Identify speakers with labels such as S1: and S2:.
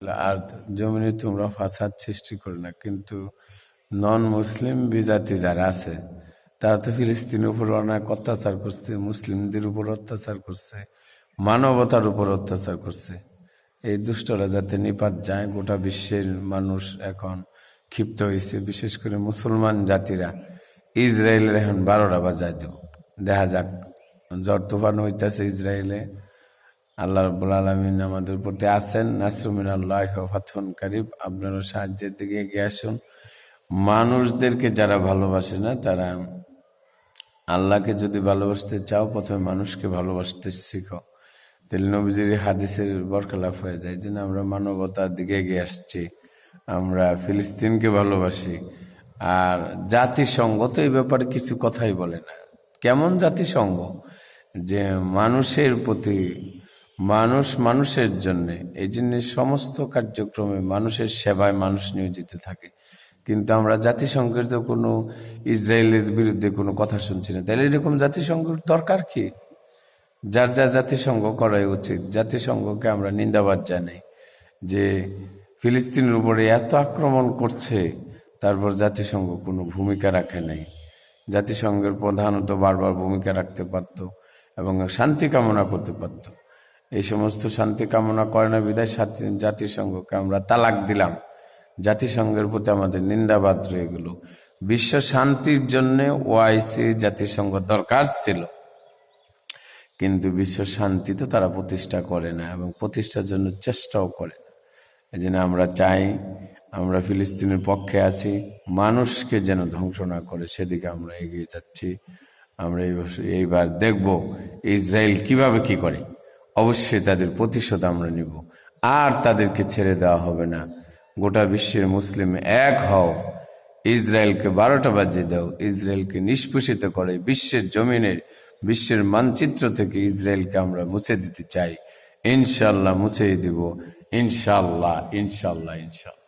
S1: আর জমিনে তোমরা ফাসাদ সৃষ্টি করো না, কিন্তু নন মুসলিম বিজাতি যারা আছে তারা তো ফিলিস্তিনের উপর অনেক অত্যাচার করছে, মুসলিমদের উপর অত্যাচার করছে, মানবতার উপর অত্যাচার করছে। এই দুষ্টরা যাতে নিপাত যায়, গোটা বিশ্বের মানুষ এখন ক্ষিপ্ত হয়েছে, বিশেষ করে মুসলমান জাতিরা। ইসরায়েলের এখন 12টা বাজায় দেব, দেখা যাক। ঝড় তুফান হইতেছে ইসরায়েলে। আল্লাহ রাব্বুল আলামিন আমাদের প্রতি আছেন। নাসরুম মিনাল্লাহি ওয়া ফাতহুন কারীব। আপনারা সাহায্যের দিকে এগিয়ে আসুন। মানুষদেরকে যারা ভালোবাসে না, তারা আল্লাহকে যদি ভালোবাসতে চাও, প্রথমে মানুষকে ভালোবাসতে শিখো। তাহলে নবীজির হাদিসের বরখলাফ হয়ে যায় যে না, আমরা মানবতার দিকে এগিয়ে আসছি, আমরা ফিলিস্তিনকে ভালোবাসি। আর জাতিসংঘ তো এই ব্যাপারে কিছু কথাই বলে না। কেমন জাতিসংঘ যে মানুষের প্রতি, মানুষ মানুষের জন্যে, এই জন্য সমস্ত কার্যক্রমে মানুষের সেবায় মানুষ নিয়োজিত থাকে। কিন্তু আমরা জাতিসংঘের তো কোনো ইসরায়েলের বিরুদ্ধে কোনো কথা শুনছি না। তাহলে এরকম জাতিসংঘের দরকার কি? যার যা জাতিসংঘ করাই উচিত। জাতিসংঘকে আমরা নিন্দাবাদ জানাই যে ফিলিস্তিনের উপরে এত আক্রমণ করছে, তারপর জাতিসংঘ কোনো ভূমিকা রাখে নাই। জাতিসংঘের প্রধানত বারবার ভূমিকা রাখতে পারত এবং শান্তি কামনা করতে পারত। এই সমস্ত শান্তি কামনা করে না বিদায় জাতিসংঘকে আমরা তালাক দিলাম। জাতিসংঘের প্রতি আমাদের নিন্দাবাদ রয়ে গেল। বিশ্ব শান্তির জন্য ওআইসি জাতিসংঘ দরকার ছিল, কিন্তু বিশ্ব শান্তি তো তারা প্রতিষ্ঠা করে না এবং প্রতিষ্ঠার জন্য চেষ্টাও করে না। এই জন্য আমরা চাই, আমরা ফিলিস্তিনের পক্ষে আছি, মানুষকে যেন ধ্বংস না করে সেদিকে আমরা এগিয়ে যাচ্ছি। আমরা এইবার দেখব ইসরায়েল কিভাবে কি করে। অবশ্যই তাদের প্রতিশোধ আমরা নিব, আর তাদেরকে ছেড়ে দেওয়া হবে না। গোটা বিশ্বের মুসলিম এক হও, ইসরায়েলকে 12টা বাজিয়ে দাও, ইসরায়েলকে নিষ্পেষিত করে বিশ্বের জমিনের, বিশ্বের মানচিত্র থেকে ইসরায়েলকে আমরা মুছে দিতে চাই। ইনশাল্লাহ মুছেই দিব, ইনশাল্লাহ ইনশাল্লাহ ইনশাল্লাহ।